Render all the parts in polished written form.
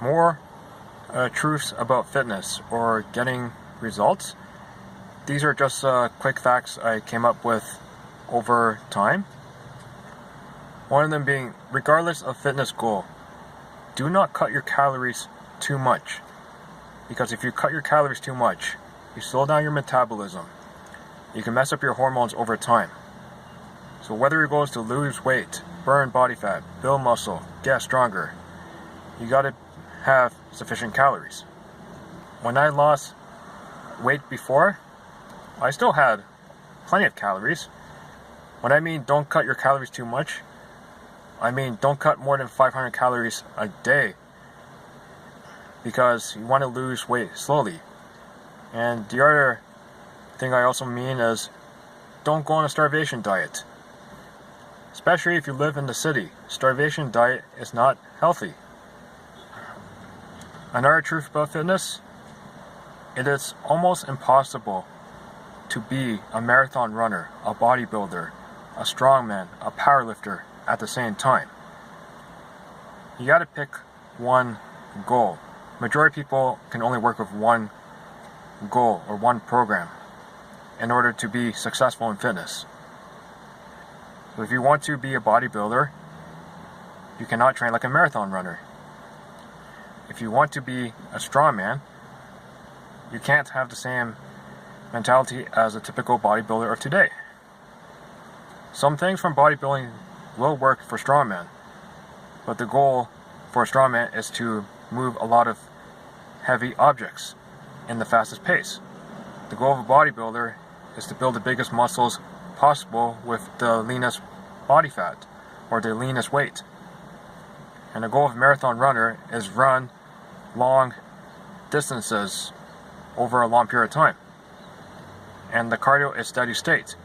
more truths about fitness or getting results. These are just quick facts I came up with over time. One of them being, regardless of fitness goal, do not cut your calories too much. Because if you cut your calories too much, you slow down your metabolism. You can mess up your hormones over time. So whether your goal is to lose weight, burn body fat, build muscle, get stronger, you gotta have sufficient calories. When I lost weight before, I still had plenty of calories. When I mean don't cut your calories too much, I mean don't cut more than 500 calories a day, because you want to lose weight slowly. And the other thing I also mean is don't go on a starvation diet. Especially if you live in the city, starvation diet is not healthy. Another truth about fitness, it is almost impossible to be a marathon runner, a bodybuilder, a strongman, a powerlifter at the same time. You gotta pick one goal. Majority of people can only work with one goal or one program in order to be successful in fitness. So if you want to be a bodybuilder, you cannot train like a marathon runner. If you want to be a strongman, you can't have the same mentality as a typical bodybuilder of today. Some things from bodybuilding will work for strongman, but the goal for a strongman is to move a lot of heavy objects in the fastest pace. The goal of a bodybuilder is to build the biggest muscles possible with the leanest body fat or the leanest weight. And the goal of a marathon runner is run long distances over a long period of time. And the cardio is steady state.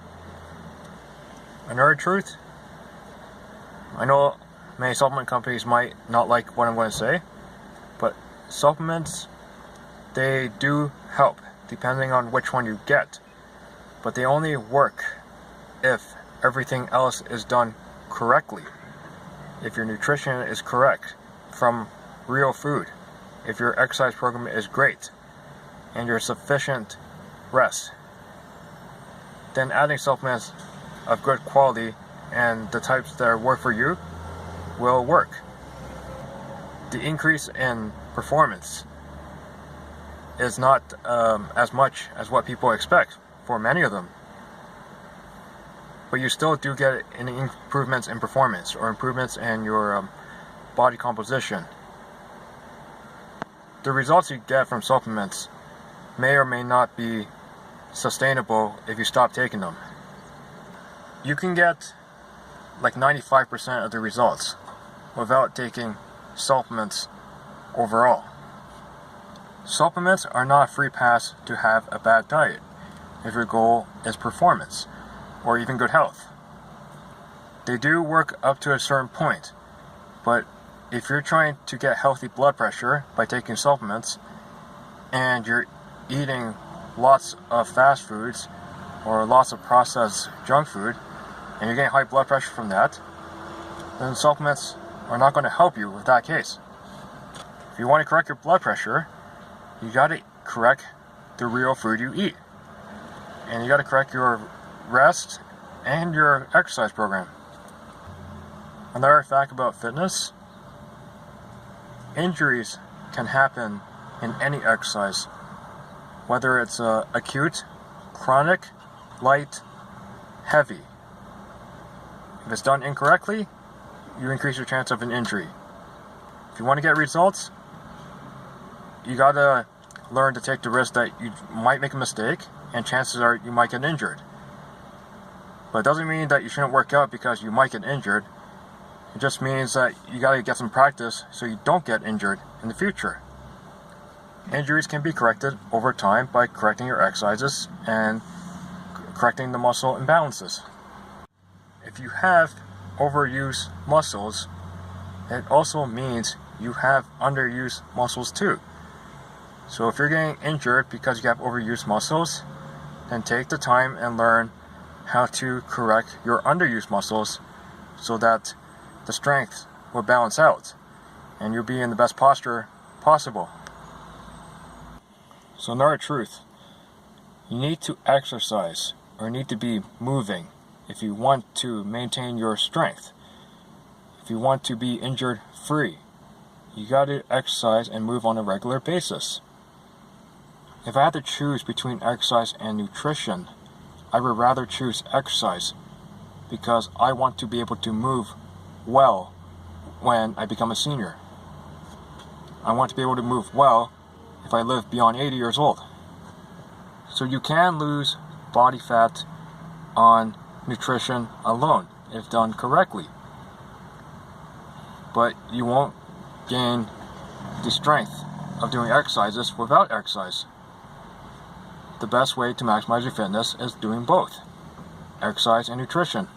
Another truth, I know many supplement companies might not like what I'm going to say, but supplements, they do help depending on which one you get, but they only work if everything else is done correctly. If your nutrition is correct from real food, if your exercise program is great, and you're sufficient rest, then adding supplements of good quality and the types that work for you will work. The increase in performance is not as much as what people expect for many of them, but you still do get improvements in performance or improvements in your body composition. The results you get from supplements may or may not be sustainable if you stop taking them. You can get like 95% of the results without taking supplements overall. Supplements are not a free pass to have a bad diet if your goal is performance or even good health. They do work up to a certain point, but if you're trying to get healthy blood pressure by taking supplements and you're eating lots of fast foods or lots of processed junk food and you're getting high blood pressure from that, then supplements are not going to help you with that case. If you want to correct your blood pressure, you got to correct the real food you eat, and you got to correct your rest and your exercise program. Another fact about fitness, injuries can happen in any exercise, whether it's acute, chronic, light, heavy. If it's done incorrectly, you increase your chance of an injury. If you want to get results, you gotta learn to take the risk that you might make a mistake and chances are you might get injured. But it doesn't mean that you shouldn't work out because you might get injured. It just means that you gotta get some practice so you don't get injured in the future. Injuries can be corrected over time by correcting your exercises and correcting the muscle imbalances. If you have overused muscles, it also means you have underused muscles too. So if you're getting injured because you have overused muscles, then take the time and learn how to correct your underused muscles so that the strength will balance out and you'll be in the best posture possible. So another truth, you need to exercise or need to be moving if you want to maintain your strength. If you want to be injured free, you got to exercise and move on a regular basis. If I had to choose between exercise and nutrition, I would rather choose exercise because I want to be able to move well when I become a senior. I want to be able to move well if I live beyond 80 years old. So you can lose body fat on nutrition alone if done correctly, but you won't gain the strength of doing exercises without exercise. The best way to maximize your fitness is doing both, exercise and nutrition.